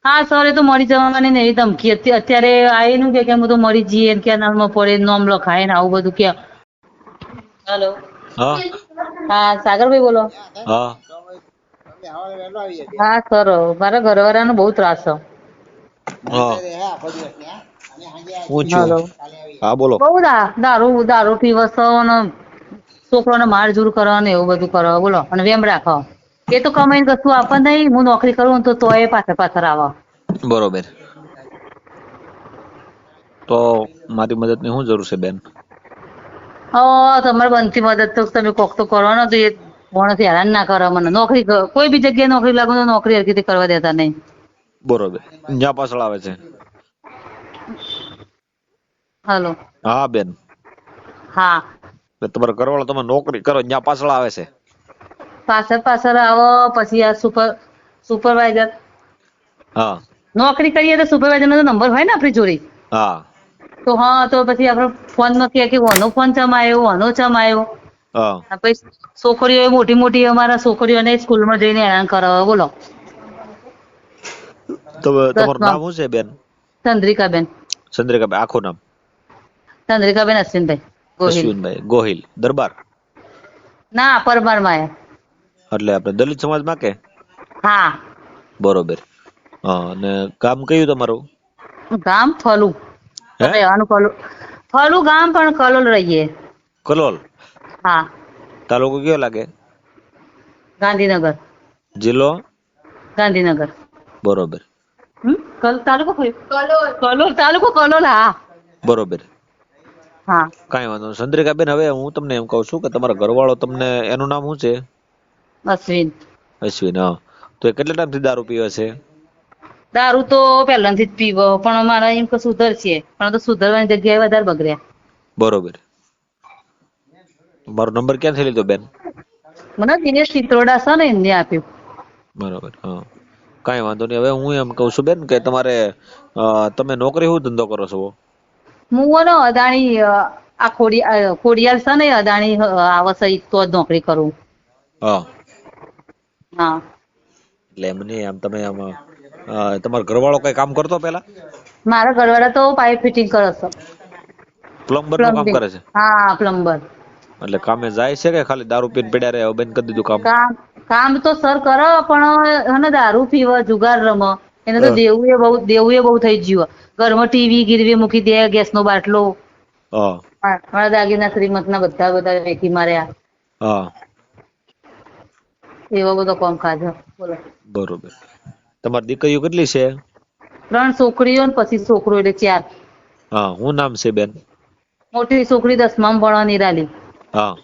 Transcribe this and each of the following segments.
હા સર, એ તો મરી જવાની ને એવી ધમકી હતી. અત્યારે આવીને કે હું તો મરી જઈએ ને ક્યાં નામમાં પડે, નામ લખાય ને આવું બધું કે. હેલો. હા હા સાગરભાઈ બોલો. હા હા સર, મારા ઘરવાળાનો બહુ ત્રાસ છે. પૂછ્યું. હેલો. હા બોલો. બહુ દારૂ દારૂ પીવે છે ને છોકરાને મારઝૂડ કરવા ને એવું બધું કરવા બોલો, અને વેમ રાખો. એ તો કમાઈને કશું આપે નહીં. હું નોકરી કરું તો એ પાછળ આવે. બરોબર. તો મારી મદદની શું જરૂર છે બેન? તમારે બનતી મદદ તો તમે કોક તો કરો ને, તો એ માણસ હેરાન ના કરે મને. નોકરી કોઈ બી જગ્યાએ નોકરી લાગુ તો નોકરી હરખી કરવા દેતા નહીં. બરોબર. જ્યાં પાછળ આવે છે. હાલો. હા બેન. હા. તમારો ઘરવાળો તમે નોકરી કરો જ્યાં પાછળ આવે છે. પાછળ આવો પછી આ સુપરવાઇઝર હા નોકરી કરીએ તો સુપરવાઇઝર નો નંબર હોય ને આપણી જોડે. હા તો હા, તો પછી આપણે ફોન માં કે વાનો ફોન ચમ આવ્યો, વાનો ચમ આવ્યો. હા પછી છોકરીઓ મોટી મોટી અમારા છોકરીઓને સ્કૂલમાં જઈને હેરાન કરાવે બોલો. તો તમારું દસમા નામ શું છે બેન? ચંદ્રિકાબેન. ચંદ્રિકાબેન. આખું નામ? ચંદ્રિકાબેન અશ્વિનભાઈ ગોહિલ. અશ્વિનભાઈ ગોહિલ. દરબાર? ના, પરમાર માં. એટલે આપણે દલિત સમાજમાં કે? હા. બરોબર. હા, અને કામ કયું તમારું? ગામ ફલું હે? રહેવાનું. ફલું ગામ પણ કલોલ રહીએ. કલોલ. હા. તાલુકો કયો લાગે? ગાંધીનગર. જિલ્લો? ગાંધીનગર. બરોબર. તાલુકો કલોલ. તાલુકો કલોલ. હા. બરોબર. હા. કાંઈ વાંધો નહીં. ચંદ્રિકાબેન, હવે હું તમને એમ કહું છું કે તમારા ઘરવાળો તમને, એનું નામ શું છે? અશ્વિન. અશ્વિન. હા. તો એ કેટલા ટાઈમથી દારૂ પીવે છે? દારૂ તો પહેલાથી જ પીવો, પણ અમારા એમ કે સુધરશે, પણ તો સુધરવાની જગ્યાએ વધારે બગડ્યા. બરોબર. મારો નંબર ક્યાંથી લીધો બેન? મને દિનેશ ચિત્રોડા છે ને એમને આપ્યું. બરોબર. હા, કાંઈ વાંધો નહીં. હવે હું એમ કહું છું બેન કે તમારે તમે નોકરી શું ધંધો કરો છો? હું અદાણી આ ખોડિયાલ છે ને, અદાણી આવશે તો જ નોકરી કરું. હા. હા. એટલે એમ નહીં, આમ તમે આમાં તમારો ઘરવાળો કઈ કામ કરતો પેલા? મારા ઘરવાળા તો પાઇપ ફિટિંગ કરે છે. પ્લમ્બર નું કામ પ્લમ્બિંગ. કરે છે? હા, પ્લમ્બર. એટલે કામે જાય છે કે ખાલી દારૂ પીને પડ્યા રહે? બંધ કરી દીધું કામ? કામ તો સર કરો, પણ એને દારૂ પીવા જુગાર રમે. એને તો હા દેવું બહુ થઈ ગયું. ઘરમાં ટીવી ગીરવી મૂકી દે, ગેસ નો બાટલો. હા. મારા દાગીના શ્રીમંત ના બધા વેચી માર્યા. હા. એવો બધો કામકાજ બોલો. બરોબર. તમારી દીકરીઓ કેટલી છે? 3 છોકરીઓ ને પછી છોકરો એટલે 4. હા. શું નામ છે બેન? મોટી છોકરી 10માં ભણે નિરાલી. હા.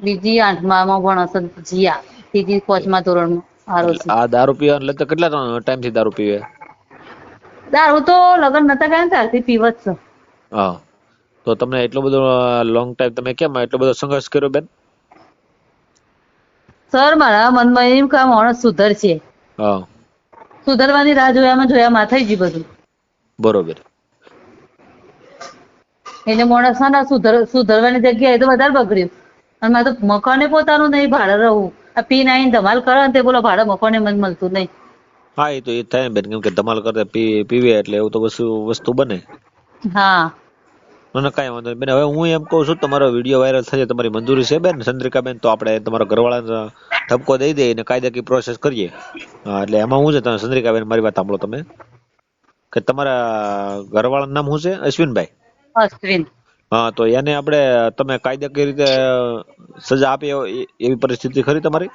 બીજી 8માં ભણે છે જીયા. ત્રીજી 5મા ધોરણમાં એટલે આરોસી. આ દારૂ પીવા એટલે કેટલા ટાઈમ થી દારૂ પીવે? દારૂ તો લગ્ન નતા કર્યા ને ત્યારથી પીવે જ છે. હા. તો તમને એટલો બધો લોંગ ટાઈમ તમે કેમ એટલો બધો સંઘર્ષ કર્યો બેન? સર, મારા મનમાં એમ કે આ માણસ સુધરશે. હા. સુધરવાની રાહ જોયામાં થઈ ગયું બધું. બરોબર. એટલે માણસ સુધરવાની જગ્યાએ તો વધારે બગડ્યું. અને મારે તો મકાને પોતાનું નહીં, ભાડે રહું. આ પીને આઈને ધમાલ કરે ને તે બોલો, ભાડે મકાને મને મળતું નહીં. હા, એ તો એ થાય ને બેન, કેમ કે ધમાલ કરતા પીવે એટલે એવું તો વસ્તુ બને. હા. મને કાંઈ વાંધો નહીં બેન. હવે હું એમ કહું છું, તમારો વિડીયો વાયરલ થઈ જાય, તમારી મંજૂરી છે બેન ચંદ્રિકા બેન? તો આપણે તમારા ઘરવાળાને ઠપકો દઈ દઈએ અને કાયદાકીય પ્રોસેસ કરીએ. હા, એટલે એમાં શું છે, તમે ચંદ્રિકા બેન મારી વાત સાંભળો તમે, કે તમારા ઘરવાળાનું નામ શું છે? અશ્વિનભાઈ? અશ્વિન. હા, તો એને આપણે તમે કાયદાકીય રીતે સજા આપી એવી પરિસ્થિતિ ખરી તમારી?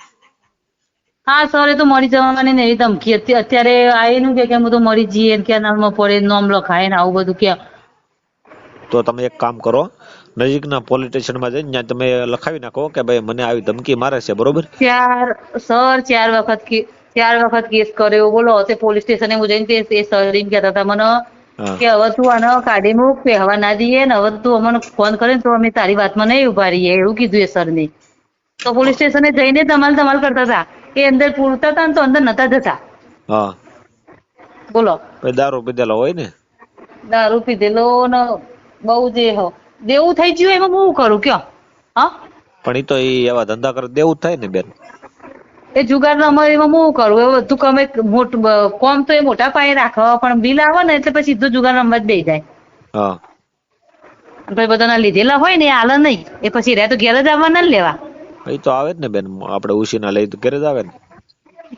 હા સર, એ તો મરી જવાની ને એવી ધમકી હતી. અત્યારે આવીને કે હું તો મરી જઈએ ને ક્યાં નામમાં પડે, નામ લખાય ને આવું બધું કે. તો તમે એક કામ કરો, નજીકના પોલીસ સ્ટેશનમાં જઈને ત્યાં તમે લખાવી નાખો કે ભાઈ મને આવી ધમકી મારે છે, બરોબર? ચાર વખત કેસ કર્યો બોલો. તે પોલીસ સ્ટેશને હું જઈને તે સર એમ કહેતા હતા મને હા કે હવે તું આને કાઢી મૂક, પહેવા ના દઈએ ને, હવે તું અમને ફોન કરે ને તો અમે તારી વાતમાં નહીં ઉભા રહીએ, એવું કીધું એ સર ને. તો પોલીસ સ્ટેશને જઈને ધમાલ કરતા હતા. એ અંદર પૂરતા હતા ને તો અંદર નતા જતા. હા. બોલો. પછી દારૂ પીધેલા હોય ને. દારૂ પીધેલો ને બહુ દેવું થઈ ગયું. એમાં હું કરું કયો? હા. પણ એ તો એવા ધંધા કરે દેવું જ થાય ને બેન. એ જુગાર રમે એમાં હું કરું, એ બધું કમે મોટું કોમ તો એ મોટા પાયે રાખવા, પણ બિલ આવે ને એટલે પછી સીધું જુગાર રમવા જ બેસી જાય. હા પછી બધાના લીધેલા હોય ને એ હાલે નહીં, એ પછી રહ્યા તો ઘેર જ આવવાના ને લેવા. એ તો આવે જ ને બેન, આપણે ઉછીના લઈ તો ઘરે જ આવે ને.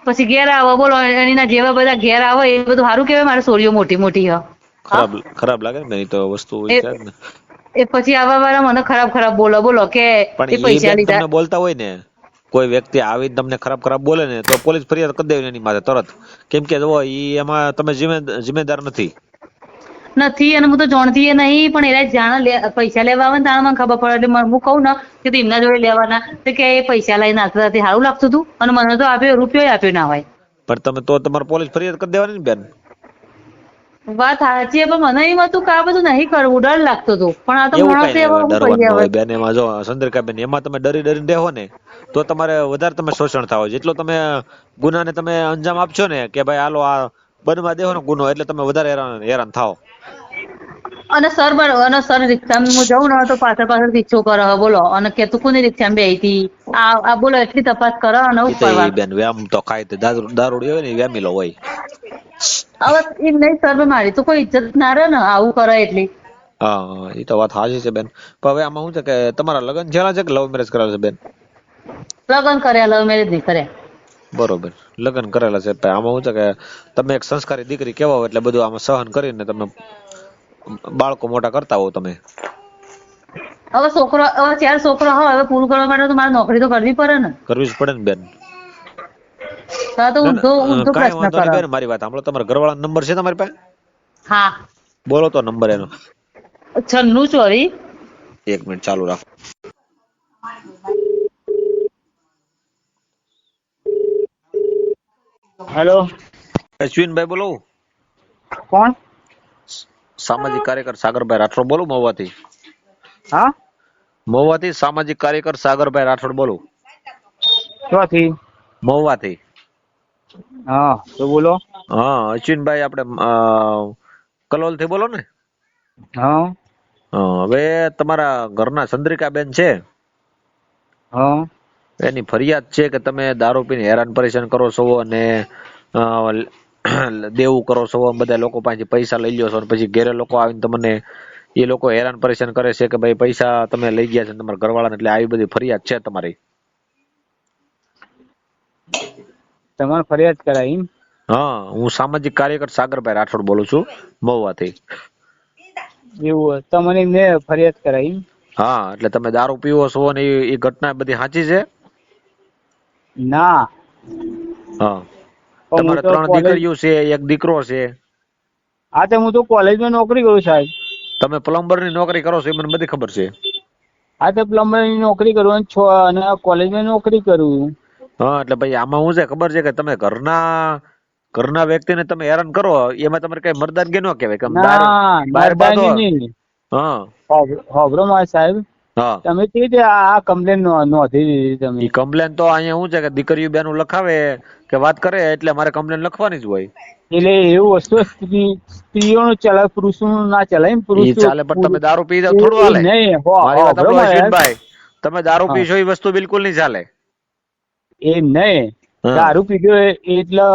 પછી ઘેર આવો બોલો, એના જેવા બધા ઘેર આવે એ બધું સારું કેવાય? મારે છોરીઓ મોટી મોટી હ. ખરાબ ખરાબ લાગે ને બેન, એ તો વસ્તુ હોય છે જ ને. એ પછી આવા વાળા મને ખરાબ ખરાબ બોલો કે પણ એ એ પૈસા બેન લીધા. તમને બોલતા હોય ને, કોઈ વ્યક્તિ આવીને તમને ખરાબ ખરાબ બોલે ને તો પોલીસ ફરિયાદ કરી દેવી એની માથે તરત. કેમ કે જો ઈ એમાં તમે જિમ્મેદાર નથી. નથી, અને હું તો જાણતી એ નહીં, પણ એના જાણે પૈસા લેવા આવે ને તાણે મને ખબર પડે. એટલે હું કહું ને કે એમના જોડે લેવાના, તો કે એ પૈસા લઈને નાખતા સારું લાગતું હતું, અને મને તો આપ્યો રૂપિયો આપ્યો ના હોય. પણ તમે તો તમારે પોલીસ ફરિયાદ કરી દેવાની ને બેન. વાત સાચી, પણ મને એમ હતું કે આ બધું નહીં કરવું, ડર લાગતો હતો. પણ આ તો એવું માણસ કઈ એવો હું ડરવાનું કહીએ ન હવે. હોય બેન. એમાં જો ચંદ્રિકા બેન, એમાં તમે ડરી ડરીને રહો ને તો તમારે વધારે તમે શોષણ થાવ. જેટલો તમે ગુનાને તમે અંજામ આપશો ને કે ભાઈ હાલો આ બનવા દેવો ને ગુનો, એટલે તમે વધારે હેરાન થાવ. અને સર રિક્ષામાં હું જાઉં ને તો પાછળ પીછો કરે બોલો, અને કે તું કોની રિક્ષામાં બેહી હતી, આ બોલો એટલી તપાસ કરે અને એ તો એ કરવાનું. બેન વ્યામ તો ખાય તે દારૂડી હોય ને વ્યામીલો હોય. હવે એમ નહીં સર, મારી તો કોઈ ઇજ્જત ના રહે ને આવું કરે એટલી. હા એ તો વાત સાચી છે બેન. પણ હવે આમાં શું છે કે તમારા લગ્ન થયેલા છે કે લવ મેરેજ કરેલા છે બેન? લગ્ન કર્યા, લવ મેરેજ નહીં કર્યા. બરોબર, લગ્ન કરેલા છે. આમાં શું છે કે તમે એક સંસ્કારી દીકરી કેવા એટલે બધું આમાં સહન કરીને તમે બાળકો મોટા કરતા હોવ તમે. હવે 4 છોકરા હોય, હવે પૂરું કરવા માટે તો મારે નોકરી તો કરવી પડે ને. કરવી જ પડે ને બેન. તો ઊંધો કાંઈ પ્રશ્ન વાંધો નહીં કરે. બેન, મારી વાત સાંભળો. તમારા ઘરવાળાનો નંબર છે તમારી પાસે? હા, બોલો તો નંબર એનો. 96 એક મિનિટ ચાલુ રાખો. હેલો, અશ્વિનભાઈ બોલો. કોણ? સામાજિક કાર્યકર સાગરભાઈ રાઠોડ બોલું મહુવાથી. હા, મહુવાથી સામાજિક કાર્યકર સાગરભાઈ રાઠોડ બોલું. ક્યાંથી? મહુવાથી. હા, તો બોલો. હા અશ્વિનભાઈ, આપણે કલોલ થી બોલો ને? હા. હવે તમારા ઘરના ચંદ્રિકાબેન છે, હા. એની ફરિયાદ છે કે તમે દારૂ પીને હેરાન પરેશાન કરો છો અને દેવું કરો છો, બધા લોકો પાસે પૈસા લઈ લ્યો છો, પછી ઘેરે લોકો આવીને તમને એ લોકો હેરાન પરેશાન કરે છે કે ભાઈ પૈસા તમે લઈ ગયા છે તમારા ઘરવાળાને, એટલે આવી બધી ફરિયાદ છે તમારી. તમારે ફરિયાદ કરાઈ એમ? હા, હું સામાજિક કાર્યકર સાગરભાઈ રાઠોડ બોલું છું મહુવાથી. એવું તમને મેં ફરિયાદ કરાઈ એમ? હા, એટલે તમે દારૂ પીવો છો ને એ ઘટના બધી સાચી છે? ના. હા. પણ હું તમારે તો 3 દીકરીઓ છે, એક દીકરો છે. હા, તો હું તો કોલેજમાં નોકરી કરું સાહેબ. તમે પ્લમ્બર ની નોકરી કરો છો એ મને બધી ખબર છે. હા, તો પ્લમ્બર ની નોકરી કરું અને કોલેજમાં નોકરી કરું. હા, એટલે ભાઈ આમાં શું છે ખબર છે કે તમે ઘરના વ્યક્તિને તમે હેરાન કરો, એમાં તમારે કઈ મર્દાનગી ન કહેવાય કે ના, બહાર બાંધો. મરદાની નહીં. હા હોભરો માર સાહેબ, હા. તમે તે રીતે આ કમ્પ્લેન નોંધી દીધી તમે. ઈ કમ્પ્લેન તો અહીંયા શું છે કે દીકરીઓ બેનું લખાવે કે વાત કરે એટલે મારે કમ્પ્લેન લખવાની જ હોય. એટલે એવું વસ્તુ સ્ત્રીઓનું ચલાવે, પુરુષોનું ના ચલાવે એમ. ઈ ચાલે, પણ તમે દારૂ પી જાવ થોડું એ હાલે. નહીં. મારી વાત હોભરો સાંભળો માર અશ્વિનભાઈ, તમે દારૂ હા. પીશો એ વસ્તુ બિલકુલ નહીં ચાલે. એ નહીં, હા. દારૂ પીધો એટલે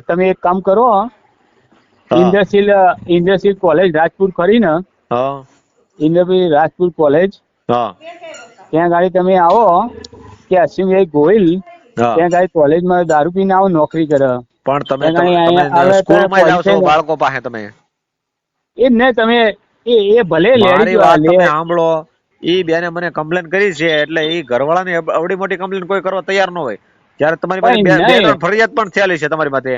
તમે એક કામ કરો, હા. ઇન્દ્રશીલ કોલેજ રાજપુર કરીને, હા ઇન્દ્રશીલ રાજપુર કોલેજ હા ત્યાં ગાડી તમે આવો કે અશ્વિનભાઈ ગોહિલ, હા. ત્યાં ગાડી કોલેજમાં દારૂ પીને આવો નોકરી કરે. પણ તમે ત્યાં ગાડી અહીંયા તમે આવે સ્કૂલમાં જાવ છો તો બાળકો પાસે તમે. એમ નહીં, તમે એ ભલે મારી વાત તમે લેડી સાંભળો. ઈ બેને મને કમ્પ્લેન કરી છે, એટલે ઈ ઘરવાળાની અવડી મોટી કમ્પ્લેન કોઈ કરવા તૈયાર ન હોય. જ્યારે તમારી પાસે પણ બે નહીં, 3 ફરિયાદ પણ થયેલી છે તમારી માથે.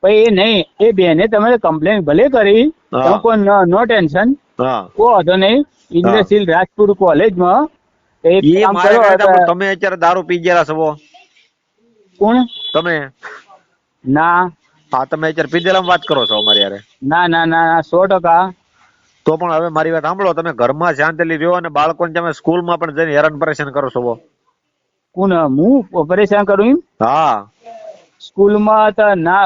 એ નહીં, એ બેને તમે કમ્પ્લેન ભલે કરી, હા. તમે કોઈ નો ટેન્શન, હા. કોઈ વાંધો નહીં. ઇન્દ્રશીલ રાજપુર કોલેજમાં એક ઈ કામ મારે કરો. કહેતા પણ તમે અત્યારે દારૂ પી ગયેલા છો કોણ? તમે. ના હા, તમે અત્યારે પીધેલા વાત કરો છો અમારી યારે. ના ના ના 100%. તો પણ હવે મારી વાત સાંભળો, તમે ઘરમાં શાંતિથી રહ્યો અને બાળકોને તમે સ્કૂલમાં પણ જઈને હેરાન પરેશાન કરો છો. કોણ? હું પરેશાન કરું એમ? હા. સ્કૂલમાં તો ના,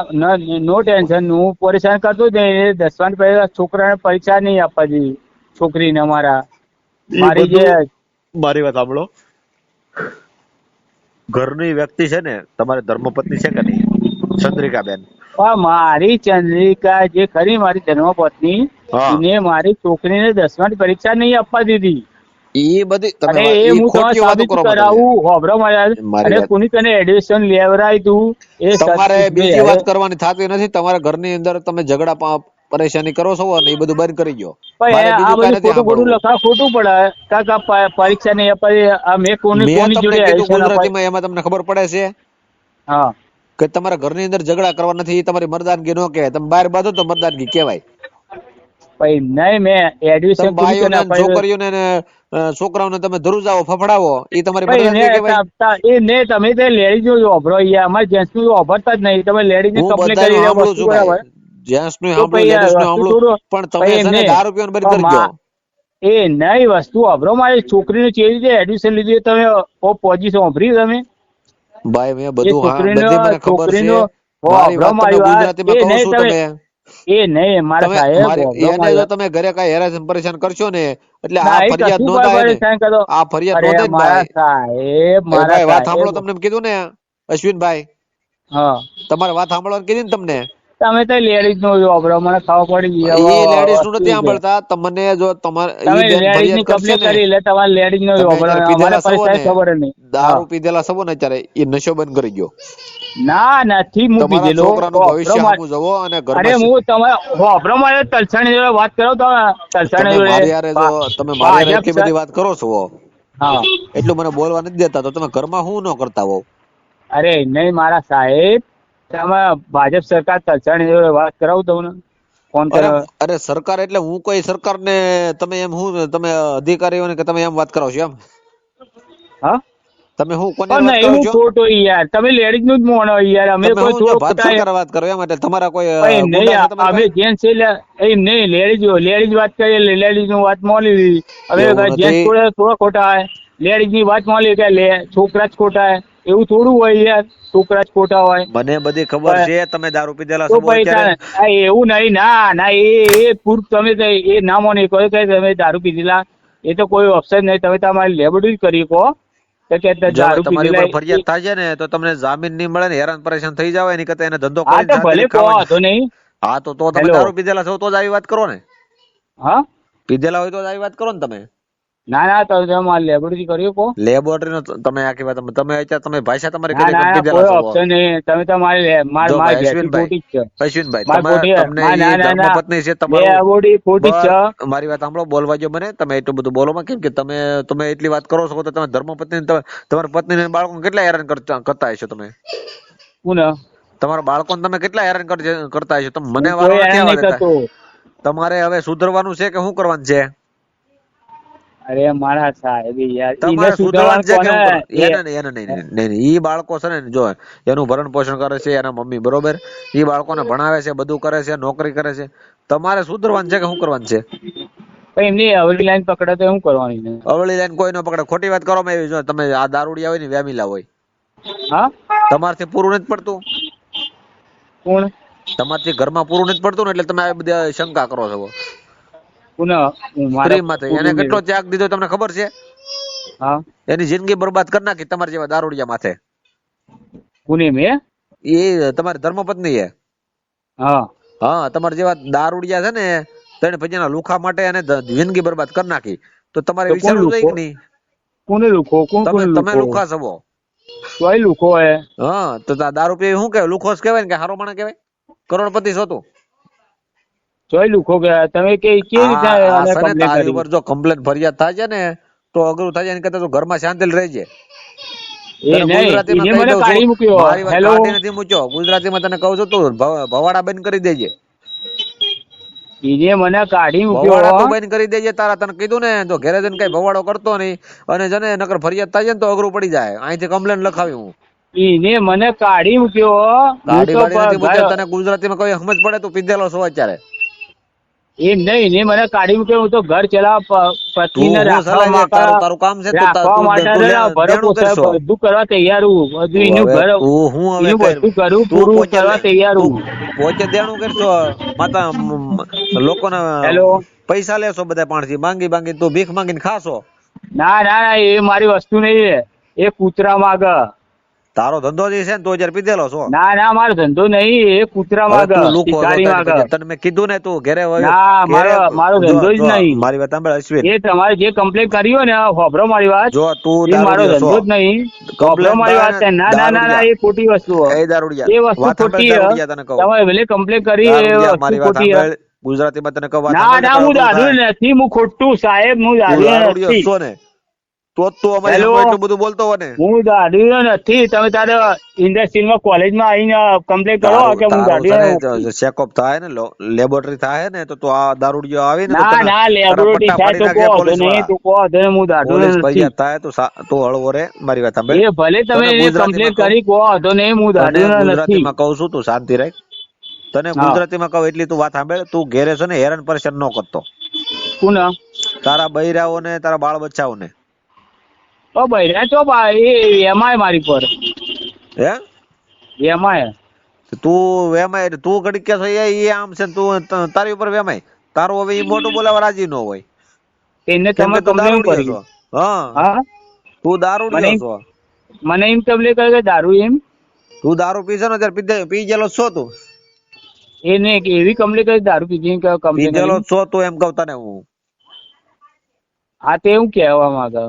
નો ટેન્શન. હું પરેશાન કરતો જ નહીં. 10મા પહેલા છોકરાને પરીક્ષા નહીં આપવા જોઈએ, છોકરીને અમારા. ઈ મારી જે બધું મારી વાત સાંભળો. ઘરની વ્યક્તિ છે ને તમારે ધર્મપત્ની છે કે નહીં, ચંદ્રિકાબેન? પણ મારી ચંદ્રિકા જે ખરી મારી ધર્મપત્ની, હા. એને મારી છોકરીને 10માની પરીક્ષા નહીં આપવા દીધી. એ બધી તમે અને એ હું ખોટી તમારે વાતો સાબિત કરો છો તમે. કરાવું હોભળો મારા. મારી અને વાત. કોની તને એડમિશન લેવરાય તું એ તમારે સત્ય બીજી છે. વાત કરવાની થતી નથી. તમારા ઘરની અંદર તમે ઝઘડા પરેશાની કરો છો અને એ બધું બંધ કરી દો. મારે પણ આ બીજું કઈ બધું નથી ખોટું ખોટું સાંભળવું. લખા ખોટું પડે. કાકા પરીક્ષા નહીં અપાઈ. મેં મેં કોની તમને જોડે કીધું એડમિશન અપાય? ગુજરાતીમાં, એમાં તમને ખબર પડે છે હા. કે તમારા ઘરની અંદર ઝઘડા કરવા નથી, એ તમારી મર્દાનગી ન કહેવાય. તમે બહાર બાંધો તો મર્દાનગી કહેવાય. પછી નહીં, મેં તમે એડમિશન કોની ભાઈઓને તને ને અપાયું? છોકરીઓને ને છોકરાઓને તમે ધ્રુજાવો, ફફડાવો, એ તમારી ભાઈ મર્દાનગી કહેવાય. એ ને તમે તો લેડીઝ નું વાપરો યાર, અમારે જેન્ટ્સ નું વાપરતા જ નહીં. તમે લેડીઝ ની હું કમ્પ્લેન બધાનું કરી રહ્યા સાંભળું વસ્તુ છું ભાઈ. બરાબર. જેન્ટ્સ નું તો સાંભળું, પછી લેડીઝ નું વસ્તુ સાંભળું, થોડું પણ તમે ભાઈ છે ને નહીં. દારૂ પીવાનું બંધ પણ કરી દો. એ નહીં વસ્તુ વાપરો. મારી છોકરીને કેવી રીતે એડમિશન લીધું તમે પોઝિશન વાપરી તમે? ભાઈ મેં એ બધું બધી મને ખબર છે. છોકરીનો મારી વાત તમે વાત ગુજરાતીમાં એ કહું નહીં છું. તમે તમે એ નહીં મારા તમે સાહેબ મારી વાપરો એને મારી જો વાત. તમે ઘરે કઈ હેરાન પરેશાન કરશો ને, એટલે ના આ એ ફરિયાદ કશું નોંધાય ને, પરેશાન કરો. આ ફરિયાદ અરે નોંધાય ને મારા ભાઈ. સાહેબ એ મારા ભાઈ વાત સાંભળો, સાહેબ. તમને એમ કીધું ને અશ્વિનભાઈ, હા તમારે વાત સાંભળવાનું કીધી ને તમને. તમે તો લેડીઝ નો વાપરો, મને ખબર પડી ગઈ હવે એ લેડીઝ નું વસ્તુ નથી છે. સાંભળતા. તમને જો તમારે તમે ઈ બેન લેડીઝ ફરિયાદ ની કરશે કમ્પ્લેન ને, કરી એટલે તમારે લેડીઝ નો તમે વાપરો. અત્યારે અમારે પીધેલા સવો પૈસા ને, ખબર નહીં. હા. દારૂ પીધેલા સવો ને અત્યારે, એ નશો બંધ કરી ગયો. ના નથી હું તમારા પીધેલો. છોકરાનું ભવિષ્ય સામું જોવો અને અરે ઘરમાં હું તમે વાપરો મારે તલસાણી જોડે વાત કરો. તમે તલસાણી તમે જોડે મારી હારે જો તમે મારી હારે એટલી બધી વાત કરો છો, હા. એટલું મને બોલવા નથી દેતા, તો તમે ઘરમાં શું ન કરતા હોવ? અરે નહીં મારા સાહેબ, તમે ભાજપ સરકાર તલસાણી જોડે વાત કરાવું તમને ફોન અરે કરો. અરે સરકાર એટલે હું કોઈ સરકારને તમે એમ હું તમે અધિકારીઓને કે તમે એમ વાત કરો છો એમ? હા તમે હું કોની પણ વાત નહીં કરો હું છો? ખોટો યાર. તમે લેડીઝ નું જ મોણો યાર. અમે તમે કોઈ હું જો થોડો ભારત ખોટા સરકાર વાત કરો એમ, એટલે તમારા કોઈ નહીં ગુંડા છે તમારી અમે પાસે? જેન્ટ્સ એમ નહીં લેડીઝ વાત કરીએ. લેડીઝ નું વાત માની લીધી. એવું હવે નથી. જેન્ટ્સ થોડા ખોટા હોય. લેડીઝ ની વાત માની કે છોકરા જ ખોટા હોય એવું થોડું હોય યાર. છોકરા જ ખોટા હોય મને બધી ખબર છે. તમે દારૂ પીધેલા તો છો પછી અત્યારે. એવું નહીં. ના ના એ પૂર તમે તો એ ના માની કહો કે તમે દારૂ પીધેલા. એ તો કોઈ ઓપ્શન નહીં. તમે તમારી લેબોરેટરી કરી કહો કે જો દારૂ તમારી ઉપર પીધેલા. ફરિયાદ થાય છે ને, તો તમને જામીન નહીં મળે ને, હેરાન પરેશાન થઈ જાવ, એની કરતા એને ધંધો હા કરીને તો ભલે શાંતિથી કહો ખાવાની. વાંધો નહીં. હા તો તમે હેલો. દારૂ પીધેલા છો તો જ આવી વાત કરો ને. હા પીધેલા હોય તો જ આવી વાત કરો ને તમે. ના ના તમે મારી લેબોરેટરી કરી કહો. લેબોરેટરી નો તમે આખી વાત તમે અત્યારે તમે ભાષા તમારી ના કઈ ના ના પીધેલા કોઈ છો. ઓપ્શન નહીં. તમે તો મારી જો મારી ભાઈ બેટી અશ્વિનભાઈ, ખોટી જ છે. અશ્વિનભાઈ, મારી ખોટી તમને ના એ ના ના ધર્મપત્ની છે તમારું. લેબોરેટરી ખોટી જ છે. મારી વાત સાંભળો, બોલવા જો મને. તમે એટલું બધું બોલો માં, કેમ કે તમે એટલી વાત કરો છો તો તમે ધર્મપત્ની તમારા પત્ની ને બાળકો કેટલા હેરાન કરતા હશો તમે? કોને? તમારા બાળકોને તમે કેટલા હેરાન કરતા હશો? તમે મને હું વારો કોઈ નથી હેરાન આવવા નહીં દેતા. કરતો. તમારે હવે સુધરવાનું છે કે શું કરવાનું છે? અરે મારા સાહેબ યાર એને તમારે સુધારવાનું સુધરવાનું છે કે કોને? શું કરવાનું? એને નહીં. ઈ બાળકો છે ને, જો એનું ભરણ પોષણ કરે છે એના મમ્મી, બરોબર? ઈ બાળકોને ભણાવે છે, બધું કરે છે, નોકરી કરે છે. તમારે સુધરવાનું છે કે શું કરવાનું છે? પણ એમની અવળી લાઈન પકડે તો શું કરવાનું એને? અવળી લાઈન કોઈ ન પકડે. ખોટી વાત કરવામાં આવી. જો તમે આ દારૂડિયા હોય ને, વ્યામીલા હોય, હા તમારથી પૂરું નથી પડતું. કોણ? તમારથી ઘરમાં પૂરું નથી પડતું ને, એટલે તમે આ બધી શંકા કરો છો. કોને? હું મારા પ્રેમમાં એને કેટલો ત્યાગ દીધો તમને ખબર છે? હા એની જિંદગી બરબાદ કરી નાખી તમારા જેવા દારૂડિયા માથે. કોને મેં? એ તમારી ધર્મપત્ની છે. હા હા, તમારા જેવા દારૂડિયા છે ને, તેને પછીના લુખા માટે એને જિંદગી બરબાદ કરી નાખી. તો તમારે તો કોણ વિચારવું જોઈએ લુખો? કે નહીં? કોને લુખો? કોણ કોને તમે લુખો? લુખા છો. તોય લુખો હે. હા, તો દારૂ પીવી શું કહેવાય? લુખો જ કહેવાય ને, કે હારો માણસ કહેવાય? કરોડપતિ છો તું. તોય લુખો કે તમે કેવી રીતે આને કમ્પ્લેન તારી કરી? ઉપર જો કમ્પ્લેન ફરિયાદ થાય છે ને, તો અઘરું થાય છે. એની કરતા તું ઘરમાં શાંતિ રહેજે. એ નહીં એને મને કાઢી મૂક્યો. હેલો નથી મૂક્યો. ગુજરાતીમાં તને કહું છું, તું ભવાડા બંધ કરી દેજે. એને મને કાઢી ભવાડા તું મૂક્યો. બંધ કરી દેજે. તારા તને કીધું ને, તો ઘેરે જઈને કઈ ભવાડો કરતો નહીં. અને જને નકર ફરિયાદ થાય છે ને, તો અઘરું પડી જાય. અહીંથી કમ્પ્લેન લખાવી હું. એને મને કાઢી મૂક્યો. ગાડી વાડી નથી મૂક્યો. તને ગુજરાતીમાં કોઈ સમજ પડે? તું પીધેલો છો અત્યારે. એમ નહીં એને મને કાઢી મૂક્યો. હું તો ઘર ચલાવવા પત્નીને તારું કામ છે. રાખવા માટે ભરણ પોષણ બધું કરવા તૈયાર હું. બધું એનું ઘર એનું બધું કરું પૂરું કરવા તૈયાર હું. પોતે દેણું કરશો માતા લોકોને હેલો પૈસા લેશો બધા પાણથી માંગી તું ભીખ માંગીને ખાશો. ના ના ના એ મારી વસ્તુ નહીં. એ કૂતરા માગ. તારો ધંધો જે છે ને તો જયારે પીધેલો છો. ના ના મારો ધંધો નહીં, એ કૂતરા હવે માગ, તું લુખો હતો શિકારી તારી માગ. પછી તને મેં કીધું ને તું ઘેરે વયો. ના ઘેરે- મારો જો- ધંધો જ જો, નહીં. મારી વાત સાંભળ અશ્વિન. એ તમારે જે કમ્પ્લેન કરી હોય ને, હોભરો મારી વાત, જો તું એ મારો દારૂડિયો ધંધો છો. જ નહીં. Complaint હોભરો મારી વાત છે. ના ના ના ના, એ ખોટી વસ્તુ હોય. એ દારૂડિયા. એ વસ્તુ વાત સાંભળ, ખોટી છે. દારૂડિયા તને કહું. તમે ભલે કમ્પ્લેન કરી, એ દારૂડિયા, વસ્તુ મારી વાત ખોટી છે. સાંભળ. ગુજરાતીમાં તને કહું, વાત ના સાંભળ, ના, હું તારું દારૂ થાય. નથી, હું ખોટું સાહેબ, હું તું દારૂ દારૂડિયો નથી. છો ને તો જ તું અમારી હેલો. સામે એટલું બધું બોલતો હોય ને. હું દારૂ નથી. તમે તારે ઇન્ડસ્ટ્રીમાં કોલેજમાં આવીને કમ્પ્લેન કરો કે હું દારૂ. ચેકઅપ થાય ને, લેબોરેટરી થાય ને, તો તું આ દારૂડિયો આવે ને તો ના તને ના, તારા લેબોરેટરી પટ્ટા થાય તો ફાડી નાખે કહો પોલીસ નહીં, વાળા. તું કહો તો હું દારૂ પોલીસ નથી. ફરિયાદ થાય તો તું હળવો રે. મારી વાત સાંભળ. એ ભલે તમે તને એને ગુજરાતીમાં કમ્પ્લેન કરી કહો તો નહીં, હું તને દારૂ નથી. ગુજરાતીમાં કહું છું, તું શાંતિ રાખ. તને હા. ગુજરાતીમાં કહું એટલી તું વાત સાંભળ. તું ઘેરે છે ને હેરાન પરેશાન ન કરતો કોણ? તારા બૈરાઓને, તારા બાળ બચ્ચાઓને. ઓ ભાઈ ચો ભાઈ, એ એમાંય મારી પર હે એમાંય. તું વેમાય, તું ઘડીક કે છે એ આમ છે ને તું તારી ઉપર વેમાય. તારું હવે ઈ મોટું બોલાવા રાજી ન હોય. એને કેમ તમે કે તું કમ્પ્લેન દારૂડિયો કરી. છો. હા, હા, તું દારૂડિયો મને- છો. મને એમ કમ્પ્લેન કરે કે દારૂ એમ. તું દારૂ પીશે ને ત્યારે પી ગયેલો છો તું. એને એવી કમ્પ્લેન કરી દારૂ પીધી પી કમ્પ્લેન ગયેલો કરી. છો તું એમ કહું તને હું. હા, તે એવું કહેવા માંગે.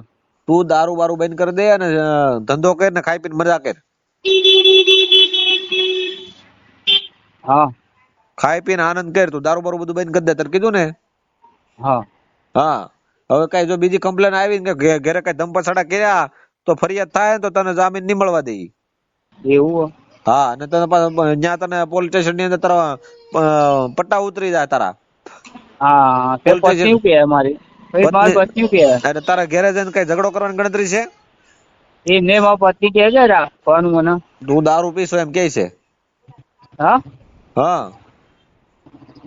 તું દારૂ બારૂ બંધ કરી દે અને ધંધો કર ને ખાઈ પીને મજા કર. હા ખાઈ પીને આનંદ કર. તું દારૂ બારૂ બધું બંધ કરી દે. તને કીધું ને. હા. હા, હવે કઈ જો બીજી કમ્પ્લેન આવી ને કે ઘરે કઈ ધમપછાડા કર્યા તો ફરિયાદ થાય ને તો તને જામીન નહીં મળવા દે. એવું. હા, અને તને ત્યાં તને પોલીસ સ્ટેશન ની અંદર તારા પટ્ટા ઉતરી જાય તારા. હા, તે પોલીસ પછી શું કહે મારી? પછી મારી પત્ની શું કહે? અને તારા ઘરે જઈને કઈ ઝઘડો કરવાની ગણતરી છે? એને મારા પતિ કહે છે રાખવાનું મને. તું દારૂ પીશો એમ કે છે. હા, હા,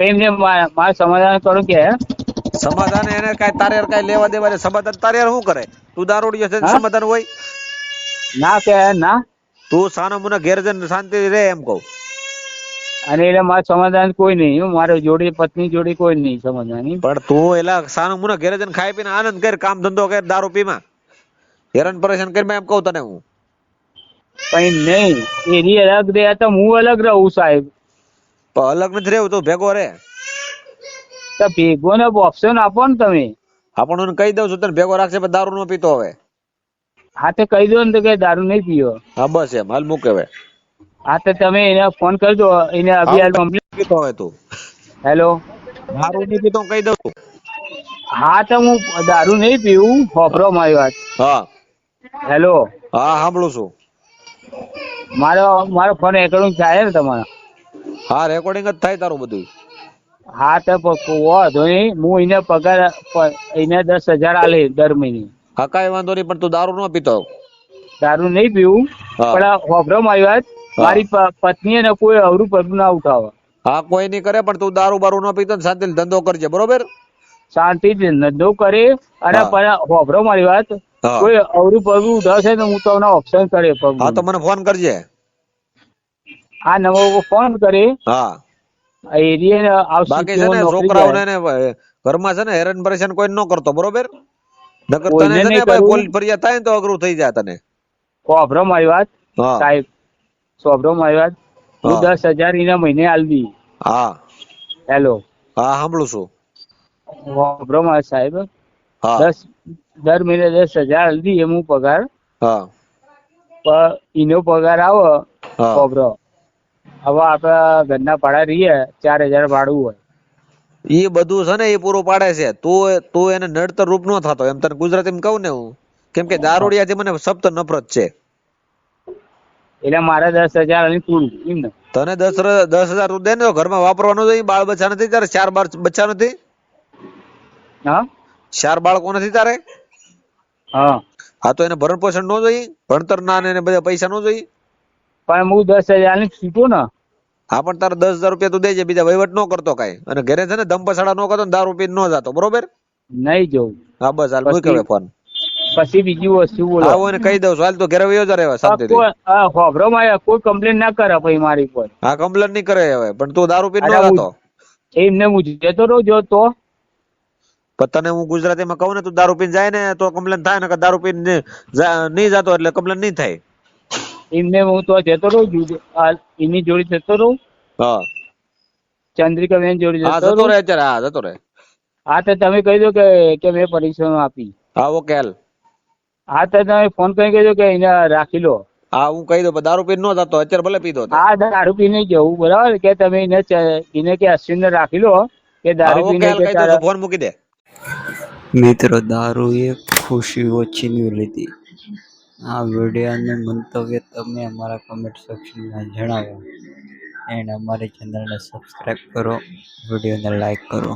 એમને મારે સમાધાન કરું કે સમાધાન એને કઈ તારે કઈ લેવા દેવા નહીં. સમાધાન તારે હારે શું કરે? તું દારૂડિયો છે ને હા? સમાધાન હોય? ના કે ના. તું સાનો મુનો ઘેર જઈને શાંતિ રે એમ કહું. અને એટલે મારે સમાધાન કોઈ નહીં. મારે જોડે પત્ની જોડે કોઈ નહીં સમાધાન. પણ તું એલા સાનો મુનો ઘેર જઈને ખાઈ પીને આનંદ કર, કામ ધંધો કર, દારૂ પીમાં હેરાન પરેશાન કરી એમ કહું તને હું. પણ નહીં, એની અલગ રહે તો હું અલગ રહું સાહેબ. પણ અલગ નથી રહેવું, તું ભેગો રે. તો ભેગો ને ઓપ્શન આપો ને તમે. આપણને કહી દઉં છું તને ભેગો રાખશે પણ દારૂ નો પીતો હવે. હા, તો કહી દો ને તો કે દારૂ નહીં પીવો. હા બસ એમ હાલ મૂકે હવે. હા, તો તમે એને ફોન કરજો. એને અભી કમ્પ્લીટ. પીતો હવે તું હેલો. દારૂ નહીં પીતો કહી દઉં છું. હા, તો હું દારૂ નહીં પીવું. હોભરો મારી વાત. હા હેલો. હા સાંભળું છું. મારો ફોન રેકોર્ડિંગ થાય ને તમારા? હા રેકોર્ડિંગ જ થાય તારું બધું. હા, તો વાંધો નહીં. હું એને પગાર એને 10,000 આલે દર મહિને. હા કઈ વાંધો નહીં, પણ તું દારૂ ન પીતો. દારૂ નહીં પીવું. હા. પણ હોભરો મારી વાત. હા. મારી પત્ની એને કોઈ અવરું પગલું ના ઉઠાવે. હા કોઈ નહીં કરે, પણ તું દારૂ બારૂ ન પીતો ને શાંતિથી ધંધો કરજે બરોબર. શાંતિથી ધંધો કરે. અને હા. પણ હોભરો મારી વાત. હા. કોઈ અવરું પગલું ઉઠાવશે ને હું તમને ઓપ્શન કરે હા પગલું. તો મને ફોન કરજે. આ નંબર ઉપર ફોન કરે. હા એરિયા આવશે. બાકી છે ને છોકરાઓને ને ઘરમાં છે ને હેરાન પરેશાન કોઈ ન કરતો બરોબર. નકર તને કોઈને છે ને નહીં ભાઈ કરવું. પોલીસ ફરિયાદ થાય ને તો અઘરું થઈ જાય તને. હોભરો મારી વાત હા સાહેબ. હોભરો મારી વાત. હું હા. 10,000 એના મહિને આલ દી. હા હેલો. હા સાંભળું છું. હોભરો મારી સાહેબ. હા દર મહિને 10,000 આલ દી એમ હું પગાર. હા પણ એનો પગાર આવો. હા હોભરો. હવે આપડા ઘરના ભાડા રહીએ 4,000 ભાડું હોય. એ બધું છે ને એ પૂરું પાડે છે. તું એને નડતર રૂપ નો થતો એમ તને ગુજરાતીમાં કહું ને હું. કેમ કે દારૂડિયાથી મને સખ્ત નફરત છે. એટલે મારે 10,000 આલી પૂરું એમ ને. તને 10,000 તું દે ને તો ઘરમાં વાપરવાનું જોઈએ. બાળ બચ્ચા નથી તારે? 4 બચ્ચા નથી? હા 4 બાળકો નથી તારે? હા. હા તો એને ભરણ પોષણ નો જોઈએ? ભણતર ના ને એને બધા પૈસા નો જોઈએ? પણ હું 10,000 આલી છૂટું ને. હા પણ તારે 10,000 રૂપિયા તું દેજે, બીજા વહીવટ નો કરતો કઈ. અને ઘરે છે ને દમ પછાડા નો કરતો ને દારૂ પીને નો જાતો બરોબર. નહીં જવું. હા બસ હાલ મૂક હવે ફોન. પછી બીજી વસ્તુ બોલો. આવો એને કહી દઉં છું હાલ તો ઘરે વયો જા રહેવા શાંતિથી. હોભરો મારે કોઈ કમ્પ્લેન ના કરે પછી મારી પર. હા કમ્પ્લેન નહીં કરે હવે, પણ તું દારૂ પીને નો અરે હું- જાતો. એમને હું જતો રહું જો તો. પણ તને હું ગુજરાતીમાં કહું ને તું દારૂ પીને જાય ને તો કમ્પ્લેન થાય ને, દારૂ પીને નહીં જાતો એટલે કમ્પ્લેન નહીં થાય. એમને હું તો જતો રહું એની જોડે જતો રહું, હા ચંદ્રિકાબેન જોડે હા જતો જતો રહું. રહે અત્યારે, હા જતો રહે. હા તો તમે કહી દો કે મેં પરીક્ષા આપી. હા ઓકે હાલ. હા તો તમે ફોન કરી કહેજો કે એને રાખી લો. હા હું કહી દઉં, પણ દારૂ પીને ન જતો, અત્યારે ભલે પીધો તો. હા દારૂ પીને જવું બરાબર કે તમે એને કે અશ્વિનને રાખી લો કે હા દારૂ ઓકે પીને હાલ કે કહી દઉં તારા. છું, ફોન મૂકી દે. મિત્રો, દારૂએ ખુશીઓ છીનવી લીધી. આ વિડીયોનું મંતવ્ય તમે અમારા કમેન્ટ સેક્શનમાં જણાવો એન્ડ અમારી ચેનલને સબસ્ક્રાઈબ કરો, વિડીયોને લાઈક કરો.